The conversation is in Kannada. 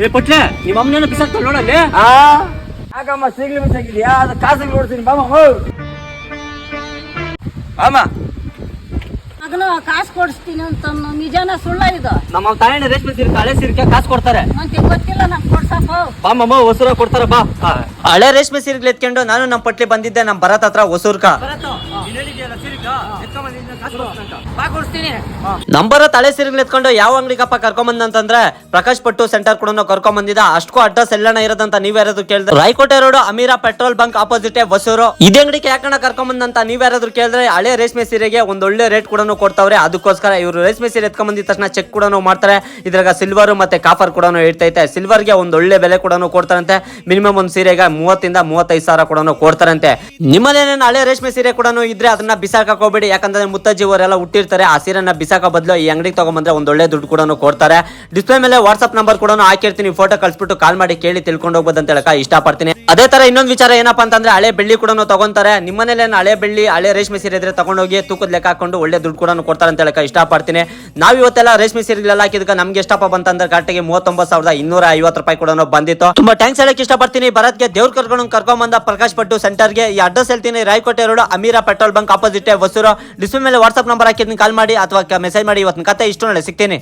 ಏ ಪಟ್ಲೆ ನಿಮ್ಮ ಅಮ್ಮನೇನು ಬಿಸಾಕ್ತಾಳೆ ನೋಡಲ್ಲಿ. ಯಾಕಮ್ಮ ಸಿಗ್ಲಿ ಬಿಸಾಕಿದ್ಯಾ? ಅದು ಕಾಸಿಗೆ ನೋಡ್ತೀನಿ ಬಾಮ. ಬಾಮ ಮಗನು ಕಾಸು ಕೊಡಿಸ್ತೀನಿ ಅಂತ ನಿಜಾನ ಸುಳ್ಳ ಇದು? ನಮ್ಮ ತಾಯಣ್ಣ ರೇಷ್ಮೆ ಸೀರೆ ಹಳೆ ಸೀರೆಗೆ ಕಾಸು ಕೊಡ್ತಾರೆ. ನಂಗೆ ಗೊತ್ತಿಲ್ಲ, ನಂಗೆ ಕೊಡ್ಸಪ್ಪ. ಬಾಮಮ್ಮ ಹೊಸೂರ ಕೊಡ್ತಾರ ಬಾ. ಹಳೆ ರೇಷ್ಮೆ ಸೀರೆಗಳು ಎತ್ಕೊಂಡು ನಾನು ನಮ್ಮ ಪಟ್ಲಿ ಬಂದಿದ್ದೆ ನಮ್ಮ ಭರತ್ ಹತ್ರ ಹೊಸೂರ್ಕ. ನಮ್ ಭರತ್ ಹಳೆ ಸೀರೆಗಳು ಎತ್ಕೊಂಡು ಯಾವ ಅಂಗಡಿಗಪ್ಪ ಕರ್ಕೊಂಡ್ ಅಂತಂದ್ರೆ ಪ್ರಕಾಶ್ ಪಟ್ಟು ಸೆಂಟರ್ ಕೂಡ ಕರ್ಕೊಂಡ್ ಬಂದಿದ್ದ. ಅಷ್ಟಕ್ಕೂ ಅಡ್ರೆಸ್ ಎಲ್ಲಾನ ಇರೋದಂತ ನೀವ್ ಯಾರಾದ್ರು ಕೇಳಿದ್ರೆ Rayakottai road Ameera petrol bunk opposite Hosur. ಇದೇ ಅಂಗಡಿಗೆ ಯಾಕಣ್ಣ ಕರ್ಕೊಂಡ್ ಬಂದಂತ ನೀವ್ ಯಾರಾದ್ರು ಕೇಳಿದ್ರೆ ಹಳೆ ರೇಷ್ಮೆ ಸೀರೆಗೆ ಒಂದೊಳ್ಳೆ ರೇಟ್ ಕೂಡ ಕೊಡ್ತಾವ್ರೆ. ಅದಕ್ಕೋಸ್ಕರ ಇವರು ರೇಷ್ಮೆ ಸೀರೆ ಎತ್ಕೊಂಡ್ ಬಂದಿದ ತಕ್ಷಣ ಚೆಕ್ ಕೂಡ ಮಾಡ್ತಾರೆ. ಇದ್ರಾಗ ಸಿಲ್ವರ್ ಮತ್ತೆ ಕಾಫರ್ ಕೂಡ ಇರ್ತೈತೆ. ಸಿಲ್ವರ್ಗೆ ಒಂದೊಳ್ಳೆ ಬೆಲೆ ಕೂಡ ಕೊಡ್ತಾರಂತೆ. ಮಿನಿಮಮ್ ಒಂದ್ ಸೀರೆಗೆ 30,000-35,000 ಕೂಡ ಕೊಡ್ತಾರಂತೆ. ನಿಮ್ಮನೇನ ಹಳೆ ರೇಷ್ಮೆ ಸೀರೆ ಕೂಡ ಇದ್ರೆ ಅದನ್ನ ಬಿಸಾಕಕ್ ಹೋಗ್ಬೇಡಿ. ಯಾಕಂದ್ರೆ ಮುತ್ತಜ್ಜಿಯವರೆಲ್ಲ ಹುಟ್ಟಿರ್ತಾರೆ. ಆ ಸೀರೆನ ಬಿಸಾಕ ಬದಲು ಈ ಅಂಗಡಿಗೆ ತಗೊಂಡ್ಬಂದ್ರೆ ಒಂದೊಳ್ಳೆ ದುಡ್ಡು ಕೂಡ ಕೊಡ್ತಾರೆ. ಡಿಸ್ಪ್ಲೇ ಮೇಲೆ ವಾಟ್ಸ್ಆಪ್ ನಂಬರ್ ಕೂಡ ಹಾಕಿರ್ತೀನಿ. ಫೋಟೋ ಕಳ್ಸ್ಬಿಟ್ಟು ಕಾಲ್ ಮಾಡಿ ಕೇಳಿ ತಿಳ್ಕೊಂಡು ಹೋಗ್ಬೋದು ಅಂತ ಹೇಳಕ ಇಷ್ಟಪಡ್ತೀನಿ. ಅದೇ ತರ ಇನ್ನೊಂದು ವಿಚಾರ ಏನಪ್ಪಾ ಅಂತಂದ್ರೆ ಹಳೆ ಬೆಳ್ಳಿ ಕೂಡ ತಗೊಂತಾರೆ. ನಿಮ್ಮನೇಲಿ ಹಳೆ ಬೆಳ್ಳಿ ಹಳೆ ರೇಷ್ಮೆ ಸೀರೆ ಇದ್ರೆ ತಗೊಂಡೋಗಿ ತೂಕದ ಲೆಕ್ಕ ಹಾಕೊಂಡು ಒಳ್ಳೆ ದುಡ್ಡು ಕೂಡ ಕೊಡ್ತಾರೆ ಅಂತ ಹೇಳಕ ಇಷ್ಟಪಡ್ತೀನಿ. ನಾವು ಇವತ್ತೆಲ್ಲ ರೇಷ್ಮೆ ಸೀರೆಗಳೆಲ್ಲ ಹಾಕಿದಕ್ಕೆ ನಮ್ಗೆ ಎಷ್ಟಪ್ಪ ಬಂತಂದ್ರೆ ಕರೆಕ್ಟಾಗಿ 39,250 ರೂಪಾಯಿ ಕೂಡ ಬಂದಿತ್ತು. ತುಂಬಾ ಥ್ಯಾಂಕ್ಸ್ ಹೇಳಕ್ ಇಷ್ಟಪಡ್ತೀನಿ. ಭರತ್ಗೆ ದೇವ್ರ ಕರ್ಕೊಂಡ್ ಬಂದ ಪ್ರಕಾಶ್ ಪಟ್ಟು ಸೆಂಟರ್ಗೆ. ಈ ಅಡ್ರೆಸ್ ಹೇಳ್ತೀನಿ, Rayakottai road Ameera petrol bunk opposite Hosur. Display ಮೇಲೆ ವಾಟ್ಸ್ಆಪ್ ನಂಬರ್ ಹಾಕಿದ್ದೀನಿ, ಕಾಲ್ ಮಾಡಿ ಅಥವಾ ಮೆಸೇಜ್ ಮಾಡಿ. ಇವತ್ತಿನ ಕತೆ ಇಷ್ಟು ನಾಳೆ ಸಿಗ್ತೀನಿ.